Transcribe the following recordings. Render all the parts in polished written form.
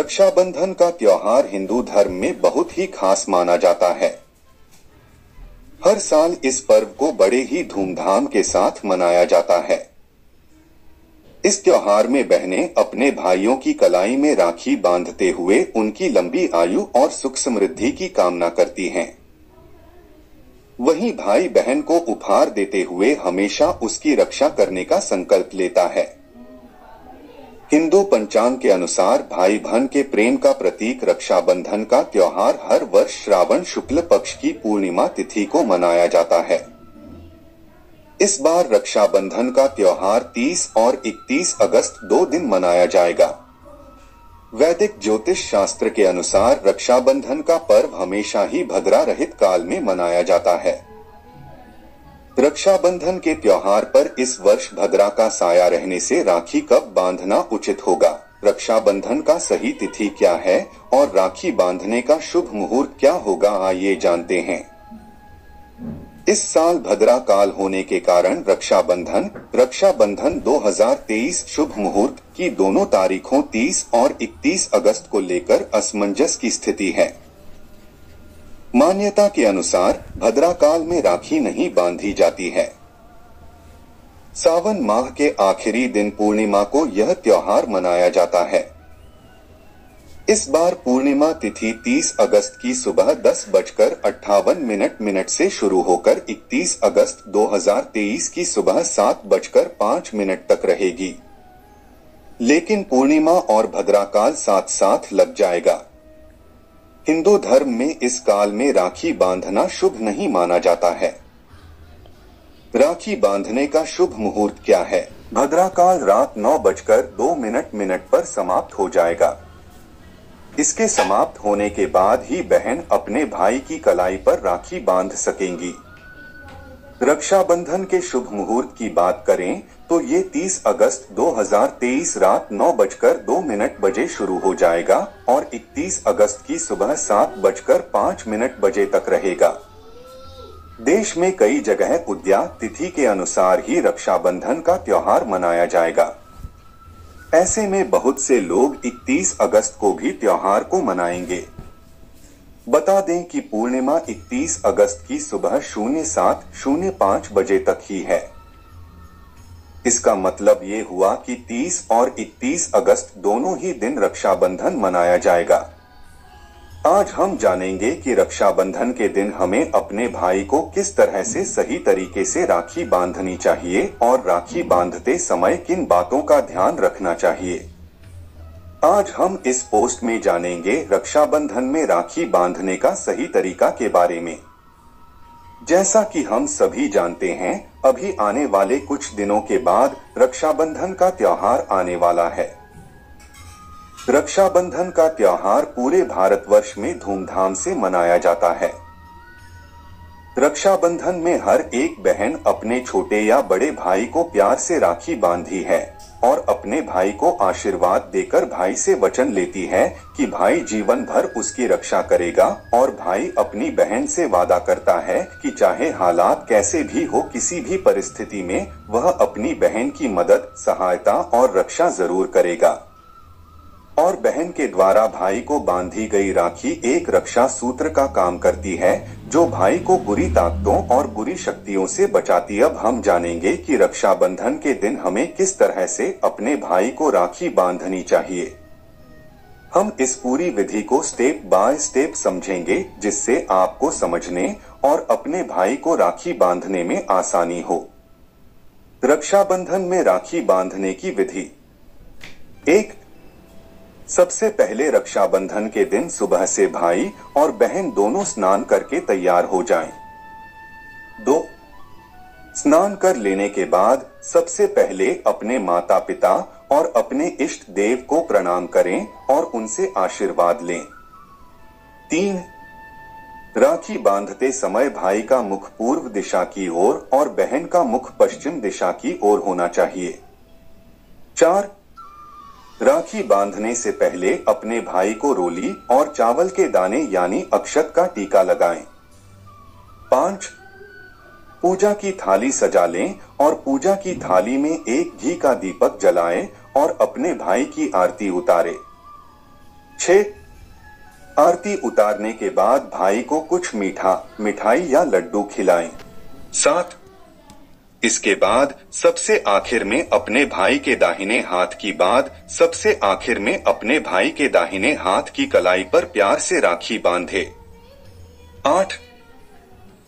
रक्षाबंधन का त्योहार हिंदू धर्म में बहुत ही खास माना जाता है। हर साल इस पर्व को बड़े ही धूमधाम के साथ मनाया जाता है। इस त्योहार में बहनें अपने भाइयों की कलाई में राखी बांधते हुए उनकी लंबी आयु और सुख समृद्धि की कामना करती हैं। वहीं भाई बहन को उपहार देते हुए हमेशा उसकी रक्षा करने का संकल्प लेता है। हिंदू पंचांग के अनुसार भाई बहन के प्रेम का प्रतीक रक्षाबंधन का त्योहार हर वर्ष श्रावण शुक्ल पक्ष की पूर्णिमा तिथि को मनाया जाता है। इस बार रक्षाबंधन का त्योहार 30 और 31 अगस्त 2 दिन मनाया जाएगा। वैदिक ज्योतिष शास्त्र के अनुसार रक्षाबंधन का पर्व हमेशा ही भद्रा रहित काल में मनाया जाता है। रक्षाबंधन के त्योहार पर इस वर्ष भद्रा का साया रहने से राखी कब बांधना उचित होगा, रक्षाबंधन का सही तिथि क्या है और राखी बांधने का शुभ मुहूर्त क्या होगा, आइए जानते हैं। इस साल भद्रा काल होने के कारण रक्षाबंधन 2023 शुभ मुहूर्त की दोनों तारीखों 30 और 31 अगस्त को लेकर असमंजस की स्थिति है। मान्यता के अनुसार भद्रा काल में राखी नहीं बांधी जाती है। सावन माह के आखिरी दिन पूर्णिमा को यह त्योहार मनाया जाता है। इस बार पूर्णिमा तिथि 30 अगस्त की सुबह 10:58 से शुरू होकर 31 अगस्त 2023 की सुबह 7:05 तक रहेगी। लेकिन पूर्णिमा और भद्रा काल साथ साथ लग जाएगा। हिंदू धर्म में इस काल में राखी बांधना शुभ नहीं माना जाता है। राखी बांधने का शुभ मुहूर्त क्या है? भद्रा काल रात 9:02 पर समाप्त हो जाएगा। इसके समाप्त होने के बाद ही बहन अपने भाई की कलाई पर राखी बांध सकेंगी। रक्षाबंधन के शुभ मुहूर्त की बात करें तो ये 30 अगस्त 2023 रात 9:02 बजे शुरू हो जाएगा और 31 अगस्त की सुबह 7:05 बजे तक रहेगा। देश में कई जगह उदया तिथि के अनुसार ही रक्षाबंधन का त्योहार मनाया जाएगा। ऐसे में बहुत से लोग 31 अगस्त को भी त्योहार को मनाएंगे। बता दें कि पूर्णिमा 31 अगस्त की सुबह 07:05 बजे तक ही है। इसका मतलब ये हुआ कि 30 और 31 अगस्त दोनों ही दिन रक्षाबंधन मनाया जाएगा। आज हम जानेंगे कि रक्षाबंधन के दिन हमें अपने भाई को किस तरह से सही तरीके से राखी बांधनी चाहिए और राखी बांधते समय किन बातों का ध्यान रखना चाहिए। आज हम इस पोस्ट में जानेंगे रक्षाबंधन में राखी बांधने का सही तरीका के बारे में। जैसा कि हम सभी जानते हैं, अभी आने वाले कुछ दिनों के बाद रक्षाबंधन का त्योहार आने वाला है। रक्षाबंधन का त्योहार पूरे भारतवर्ष में धूमधाम से मनाया जाता है। रक्षाबंधन में हर एक बहन अपने छोटे या बड़े भाई को प्यार से राखी बांधी है और अपने भाई को आशीर्वाद देकर भाई से वचन लेती है कि भाई जीवन भर उसकी रक्षा करेगा और भाई अपनी बहन से वादा करता है कि चाहे हालात कैसे भी हो, किसी भी परिस्थिति में वह अपनी बहन की मदद, सहायता और रक्षा जरूर करेगा। और बहन के द्वारा भाई को बांधी गई राखी एक रक्षा सूत्र का काम करती है जो भाई को बुरी ताकतों और बुरी शक्तियों से बचाती। अब हम जानेंगे कि रक्षाबंधन के दिन हमें किस तरह से अपने भाई को राखी बांधनी चाहिए। हम इस पूरी विधि को स्टेप बाय स्टेप समझेंगे जिससे आपको समझने और अपने भाई को राखी बांधने में आसानी हो। रक्षाबंधन में राखी बांधने की विधि। 1. सबसे पहले रक्षाबंधन के दिन सुबह से भाई और बहन दोनों स्नान करके तैयार हो जाएं। 2. स्नान कर लेने के बाद सबसे पहले अपने माता पिता और अपने इष्ट देव को प्रणाम करें और उनसे आशीर्वाद लें। 3. राखी बांधते समय भाई का मुख पूर्व दिशा की ओर और बहन का मुख पश्चिम दिशा की ओर होना चाहिए। 4. राखी बांधने से पहले अपने भाई को रोली और चावल के दाने यानी अक्षत का टीका लगाएं। 5. पूजा की थाली सजा लें और पूजा की थाली में एक घी का दीपक जलाएं और अपने भाई की आरती उतारें। 6. आरती उतारने के बाद भाई को कुछ मिठाई या लड्डू खिलाएं। 7. इसके बाद सबसे आखिर में अपने भाई के दाहिने हाथ की कलाई पर प्यार से राखी बांधे। 8.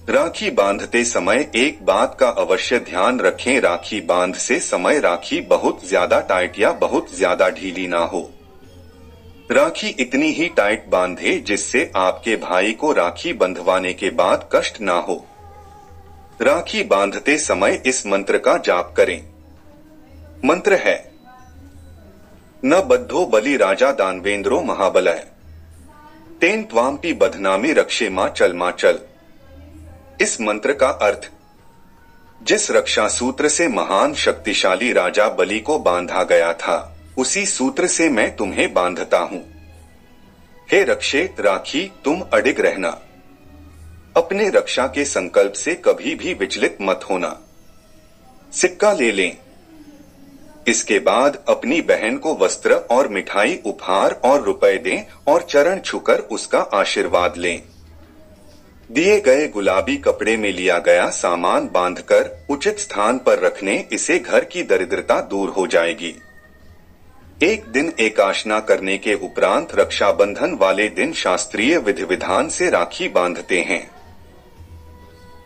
राखी बांधते समय एक बात का अवश्य ध्यान रखें, राखी बांध से समय राखी बहुत ज्यादा टाइट या बहुत ज्यादा ढीली ना हो। राखी इतनी ही टाइट बांधे जिससे आपके भाई को राखी बंधवाने के बाद कष्ट ना हो। राखी बांधते समय इस मंत्र का जाप करें। मंत्र है, न बद्धो बलि राजा दानवेंद्रो महाबलय, तेन त्वाम्पि बधनामि रक्षे मां चल। इस मंत्र का अर्थ, जिस रक्षा सूत्र से महान शक्तिशाली राजा बलि को बांधा गया था, उसी सूत्र से मैं तुम्हें बांधता हूं। हे रक्षे राखी, तुम अडिग रहना। अपने रक्षा के संकल्प से कभी भी विचलित मत होना। सिक्का ले लें। इसके बाद अपनी बहन को वस्त्र और मिठाई उपहार और रुपए दें और चरण छूकर उसका आशीर्वाद लें। दिए गए गुलाबी कपड़े में लिया गया सामान बांधकर उचित स्थान पर रखने, इससे घर की दरिद्रता दूर हो जाएगी। एक दिन एकाशना करने के उपरांत रक्षाबंधन वाले दिन शास्त्रीय विधि विधान से राखी बांधते हैं।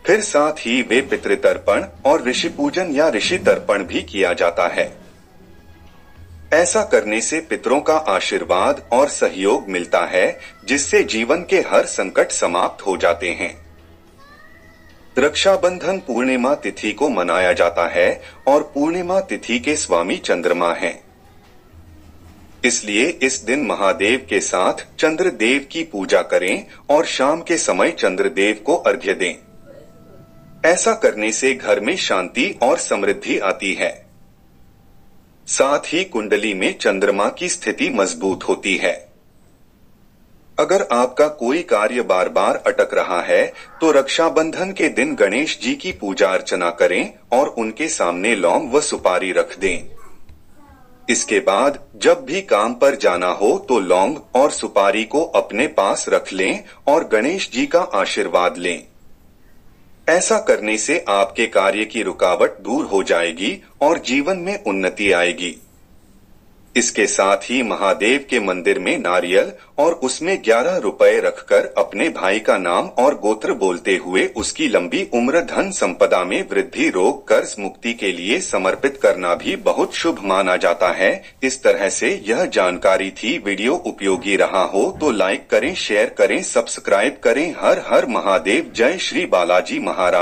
फिर साथ ही वे पितृतर्पण और ऋषि पूजन या ऋषि तर्पण भी किया जाता है। ऐसा करने से पितरों का आशीर्वाद और सहयोग मिलता है, जिससे जीवन के हर संकट समाप्त हो जाते हैं। रक्षाबंधन पूर्णिमा तिथि को मनाया जाता है और पूर्णिमा तिथि के स्वामी चंद्रमा हैं। इसलिए इस दिन महादेव के साथ चंद्रदेव की पूजा करें और शाम के समय चंद्रदेव को अर्घ्य दें। ऐसा करने से घर में शांति और समृद्धि आती है। साथ ही कुंडली में चंद्रमा की स्थिति मजबूत होती है। अगर आपका कोई कार्य बार बार अटक रहा है तो रक्षाबंधन के दिन गणेश जी की पूजा अर्चना करें और उनके सामने लौंग व सुपारी रख दें। इसके बाद जब भी काम पर जाना हो तो लौंग और सुपारी को अपने पास रख लें और गणेश जी का आशीर्वाद लें। ऐसा करने से आपके कार्य की रुकावट दूर हो जाएगी और जीवन में उन्नति आएगी। इसके साथ ही महादेव के मंदिर में नारियल और उसमें 11 रुपए रखकर अपने भाई का नाम और गोत्र बोलते हुए उसकी लंबी उम्र, धन संपदा में वृद्धि, रोग कर्ज मुक्ति के लिए समर्पित करना भी बहुत शुभ माना जाता है। इस तरह से यह जानकारी थी। वीडियो उपयोगी रहा हो तो लाइक करें, शेयर करें, सब्सक्राइब करें। हर हर महादेव। जय श्री बालाजी महाराज।